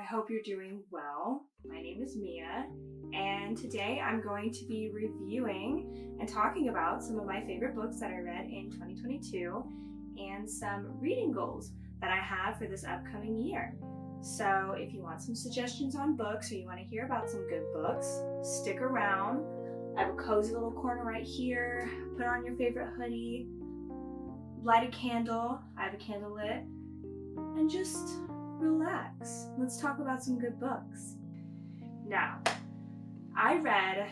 hope you're doing well. My name is Mia, and today I'm going to be reviewing and talking about some of my favorite books that I read in 2022 and some reading goals that I have for this upcoming year. So if you want some suggestions on books or you want to hear about some good books, stick around. I have a cozy little corner right here. Put on your favorite hoodie, light a candle. I have a candle lit, and just relax. Let's talk about some good books. Now, I read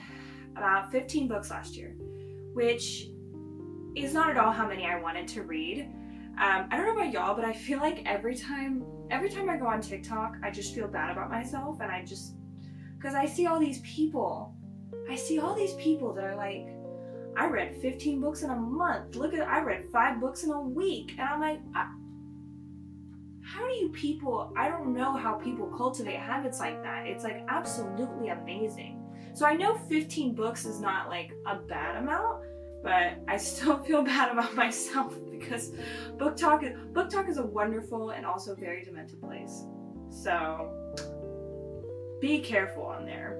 about 15 books last year, which is not at all how many I wanted to read. I don't know about y'all, but I feel like every time I go on TikTok, I just feel bad about myself, and because I see all these people that are like, I read 15 books in a month. I read 5 books in a week. And I'm like, how do you people, I don't know how people cultivate habits like that. It's like absolutely amazing. So I know 15 books is not like a bad amount, but I still feel bad about myself because book talk is a wonderful and also very demented place. So be careful on there.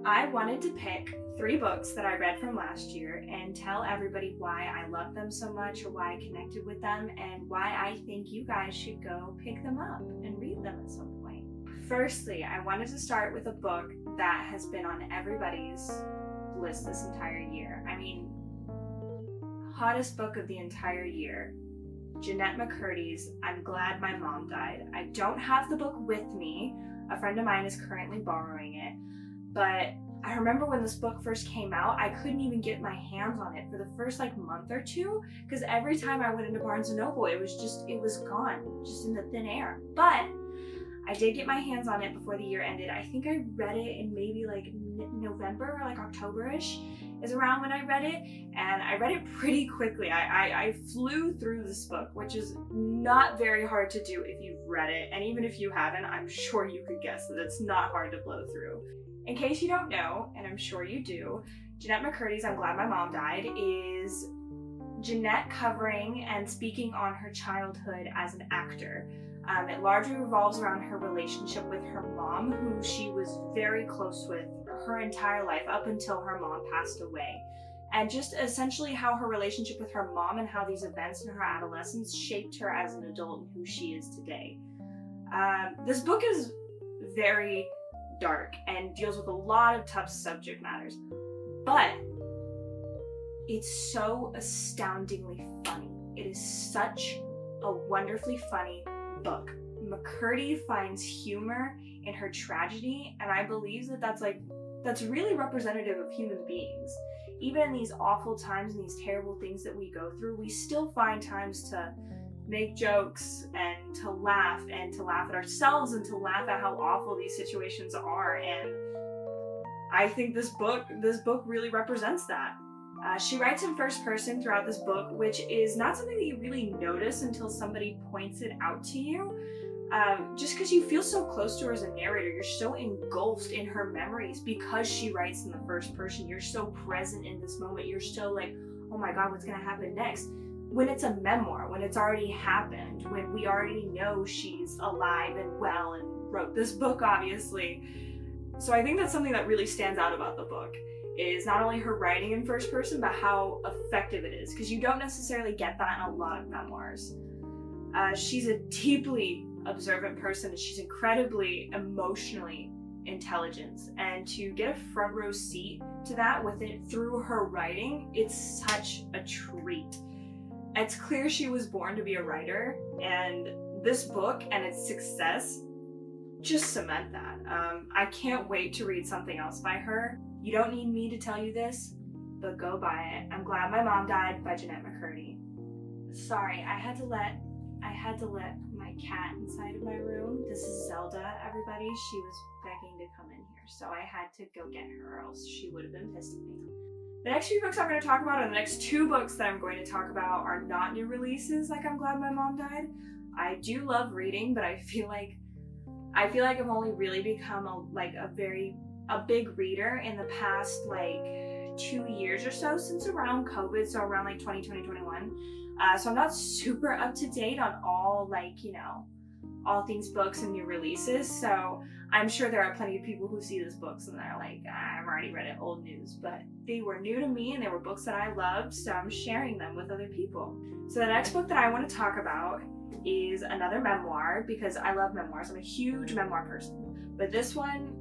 I wanted to pick 3 books that I read from last year and tell everybody why I love them so much or why I connected with them and why I think you guys should go pick them up and read them at some point. Firstly, I wanted to start with a book that has been on everybody's list this entire year. I mean, hottest book of the entire year. Jennette McCurdy's I'm Glad My Mom Died. I don't have the book with me. A friend of mine is currently borrowing it. But I remember when this book first came out, I couldn't even get my hands on it for the first month or two, because every time I went into Barnes & Noble, it was gone, just in the thin air. But I did get my hands on it before the year ended. I think I read it in maybe November or October-ish is around when I read it, and I read it pretty quickly. I flew through this book, which is not very hard to do if you've read it, and even if you haven't, I'm sure you could guess that it's not hard to blow through. In case you don't know, and I'm sure you do, Jennette McCurdy's I'm Glad My Mom Died is Jennette covering and speaking on her childhood as an actor. It largely revolves around her relationship with her mom, who she was very close with her entire life up until her mom passed away. And just essentially how her relationship with her mom and how these events in her adolescence shaped her as an adult and who she is today. This book is very dark and deals with a lot of tough subject matters, but it's so astoundingly funny. It is such a wonderfully funny book. McCurdy finds humor in her tragedy, and I believe that's really representative of human beings. Even in these awful times and these terrible things that we go through, we still find times to make jokes and to laugh at ourselves and to laugh at how awful these situations are. And I think this book really represents that. She writes in first person throughout this book, which is not something that you really notice until somebody points it out to you. Just because you feel so close to her as a narrator, you're so engulfed in her memories because she writes in the first person. You're so present in this moment. You're so like, oh my God, what's gonna happen next? When it's a memoir, when it's already happened, when we already know she's alive and well and wrote this book, obviously. So I think that's something that really stands out about the book, is not only her writing in first person, but how effective it is, because you don't necessarily get that in a lot of memoirs. She's a deeply observant person, and she's incredibly emotionally intelligent, and to get a front row seat to that with it through her writing, it's such a treat. It's clear she was born to be a writer, and this book and its success just cement that. I can't wait to read something else by her. You don't need me to tell you this, but go buy it. I'm Glad My Mom Died by Jennette McCurdy. Sorry, I had to let my cat inside of my room. This is Zelda, everybody. She was begging to come in here, so I had to go get her, or else she would have been pissed at me. The next few books I'm going to talk about, and the next 2 books that I'm going to talk about, are not new releases like I'm Glad My Mom Died. I do love reading, but I feel like I've only really become a big reader in the past 2 years or so, since around COVID, so around 2020, 2021. So I'm not super up to date on all all things books and new releases, so I'm sure there are plenty of people who see these books and they're like, I've already read it, old news, but they were new to me and they were books that I loved, so I'm sharing them with other people. So the next book that I want to talk about is another memoir, because I love memoirs. I'm a huge memoir person, but this one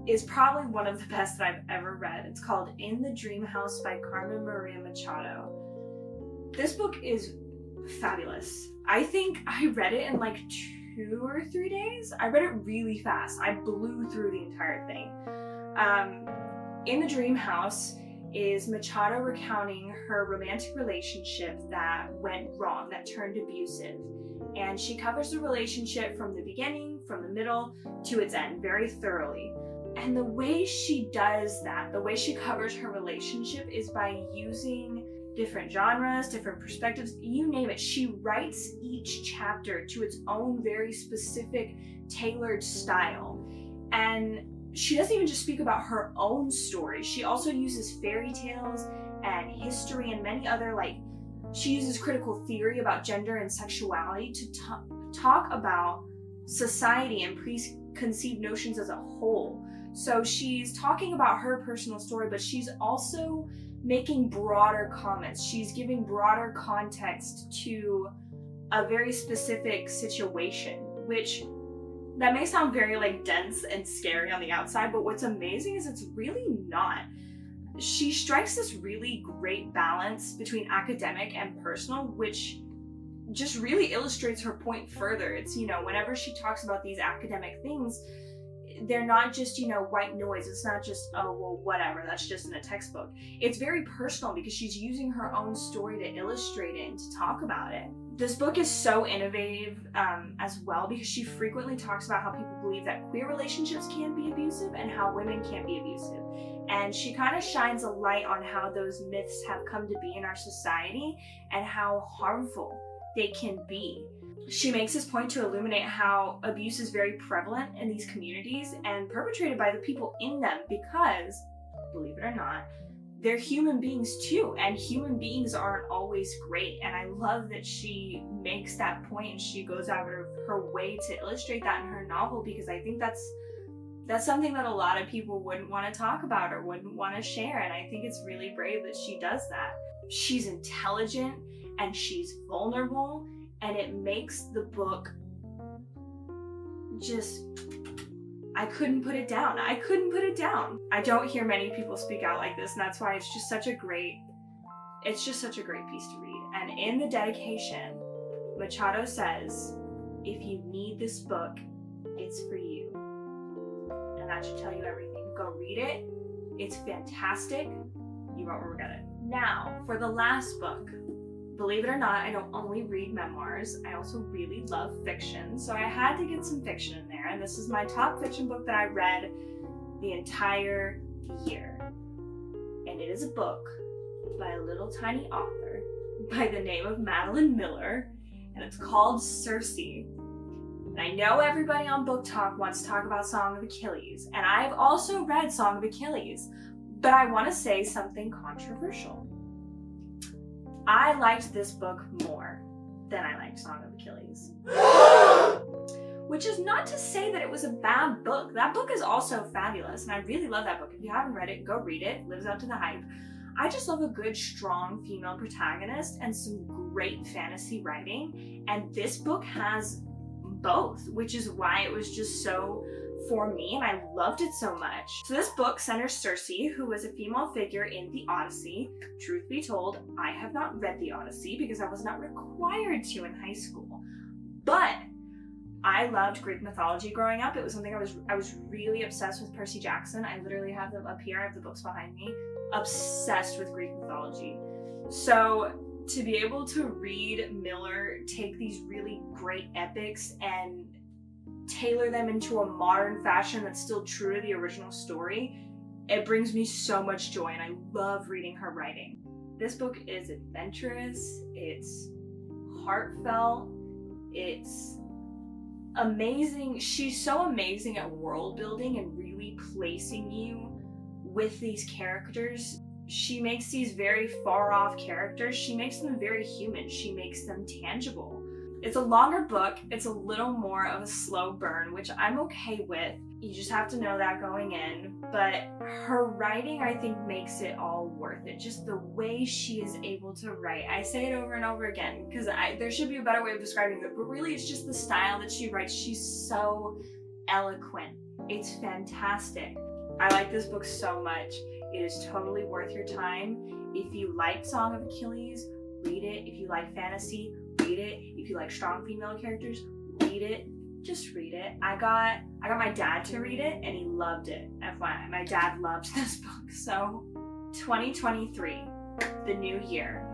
is probably one of the best that I've ever read. It's called In the Dream House by Carmen Machado. This book is fabulous. I think I read it in like 2 or 3 days. I read it really fast. I blew through the entire thing. In the Dream House is Machado recounting her romantic relationship that went wrong, that turned abusive. And she covers the relationship from the beginning, from the middle, to its end very thoroughly. And the way she does that, the way she covers her relationship, is by using different genres, different perspectives, you name it. She writes each chapter to its own very specific, tailored style. And she doesn't even just speak about her own story. She also uses fairy tales and history and many other, she uses critical theory about gender and sexuality to talk about society and preconceived notions as a whole. So she's talking about her personal story, but she's also making broader comments. She's giving broader context to a very specific situation, which that may sound very dense and scary on the outside, but what's amazing is it's really not. She strikes this really great balance between academic and personal, which just really illustrates her point further. It's, whenever she talks about these academic things, they're not just, white noise. It's not just, oh, well, whatever, that's just in a textbook. It's very personal because she's using her own story to illustrate it and to talk about it. This book is so innovative as well, because she frequently talks about how people believe that queer relationships can be abusive and how women can't be abusive. And she kind of shines a light on how those myths have come to be in our society and how harmful they can be. She makes this point to illuminate how abuse is very prevalent in these communities and perpetrated by the people in them because, believe it or not, they're human beings too, and human beings aren't always great. And I love that she makes that point and she goes out of her way to illustrate that in her novel, because I think that's something that a lot of people wouldn't want to talk about or wouldn't want to share, and I think it's really brave that she does that. She's intelligent and she's vulnerable, and it makes the book just, I couldn't put it down. I don't hear many people speak out like this, and that's why it's just such a great piece to read. And in the dedication, Machado says, if you need this book, it's for you. And that should tell you everything. Go read it. It's fantastic. You won't regret it. Now, for the last book. Believe it or not, I don't only read memoirs, I also really love fiction, so I had to get some fiction in there, and this is my top fiction book that I read the entire year. And it is a book by a little tiny author by the name of Madeline Miller, and it's called Circe. And I know everybody on Book Talk wants to talk about Song of Achilles, and I've also read Song of Achilles, but I want to say something controversial. I liked this book more than I liked Song of Achilles. Which is not to say that it was a bad book. That book is also fabulous, and I really love that book. If you haven't read it, go read it. It lives up to the hype. I just love a good, strong female protagonist and some great fantasy writing, and this book has both, which is why it was just so for me, and I loved it so much. So this book centers Circe, who was a female figure in the Odyssey. Truth be told, I have not read the Odyssey because I was not required to in high school. But I loved Greek mythology growing up. It was something I was really obsessed with. Percy Jackson. I literally have them up here. I have the books behind me. Obsessed with Greek mythology. So to be able to read Miller take these really great epics and tailor them into a modern fashion that's still true to the original story, it brings me so much joy, and I love reading her writing. This book is adventurous, it's heartfelt, it's amazing. She's so amazing at world building and really placing you with these characters. She makes these very far off characters, she makes them very human, she makes them tangible. It's a longer book. It's a little more of a slow burn, which I'm okay with. You just have to know that going in. But her writing, I think, makes it all worth it. Just the way she is able to write. I say it over and over again because there should be a better way of describing it, but really it's just the style that she writes. She's so eloquent. It's fantastic. I like this book so much. It is totally worth your time. If you like Song of Achilles, read it. If you like fantasy, read it. If you like strong female characters, read it. Just read it. I got my dad to read it and he loved it. FYI, my dad loved this book. So 2023, the new year.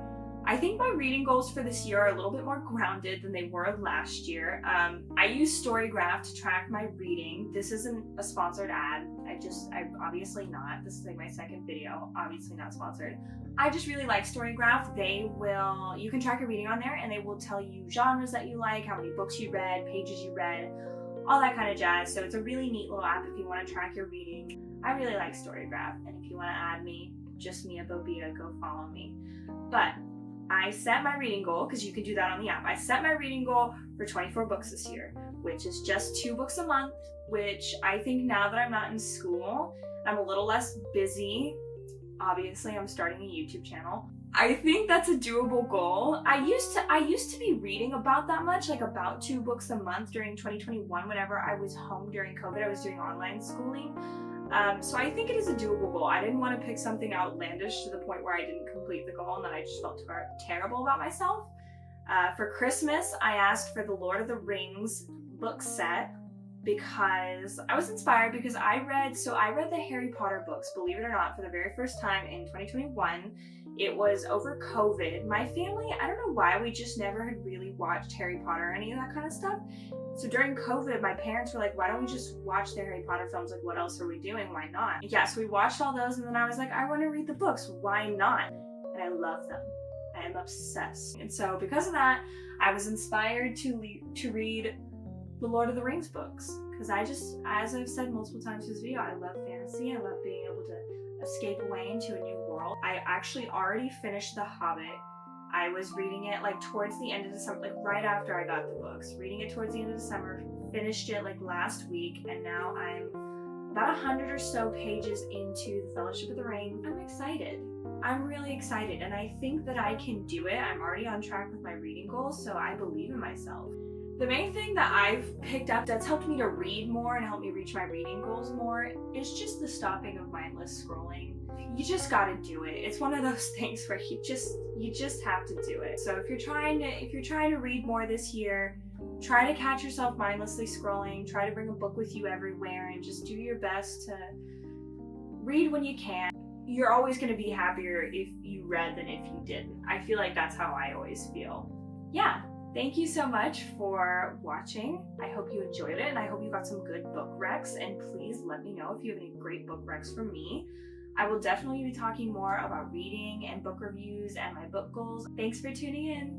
I think my reading goals for this year are a little bit more grounded than they were last year. I use Storygraph to track my reading. This isn't a sponsored ad. I'm obviously not. This is like my second video, obviously not sponsored. I just really like Storygraph. You can track your reading on there and they will tell you genres that you like, how many books you read, pages you read, all that kind of jazz. So it's a really neat little app if you want to track your reading. I really like Storygraph, and if you want to add me, just Mia Bobita, go follow me. But I set my reading goal, because you can do that on the app. I set my reading goal for 24 books this year, which is just 2 books a month, which I think now that I'm not in school, I'm a little less busy. Obviously, I'm starting a YouTube channel. I think that's a doable goal. I used to be reading about that much, like about 2 books a month during 2021 whenever I was home during COVID. I was doing online schooling. So I think it is a doable goal. I didn't want to pick something outlandish to the point where I didn't complete the goal and then I just felt terrible about myself. For Christmas, I asked for the Lord of the Rings book set because I was inspired because I read the Harry Potter books, believe it or not, for the very first time in 2021. It was over COVID. My family, I don't know why, we just never had really watched Harry Potter or any of that kind of stuff. So during COVID, my parents were like, why don't we just watch the Harry Potter films? Like, what else are we doing? Why not? Yeah, so we watched all those and then I was like, I want to read the books. Why not? And I love them. I am obsessed. And so because of that, I was inspired to read the Lord of the Rings books. Because as I've said multiple times in this video, I love fantasy. I love being able to escape away into a new world. I actually already finished The Hobbit. I was reading it like towards the end of December, like right after I got the books. Reading it towards the end of December, finished it like last week, and now I'm about 100 or so pages into The Fellowship of the Ring. I'm excited. I'm really excited, and I think that I can do it. I'm already on track with my reading goals, so I believe in myself. The main thing that I've picked up that's helped me to read more and help me reach my reading goals more is just the stopping of mindless scrolling. You just gotta do it. It's one of those things where you just have to do it. So if you're trying to read more this year, try to catch yourself mindlessly scrolling, try to bring a book with you everywhere, and just do your best to read when you can. You're always gonna be happier if you read than if you didn't. I feel like that's how I always feel. Yeah. Thank you so much for watching. I hope you enjoyed it and I hope you got some good book recs, and please let me know if you have any great book recs for me. I will definitely be talking more about reading and book reviews and my book goals. Thanks for tuning in.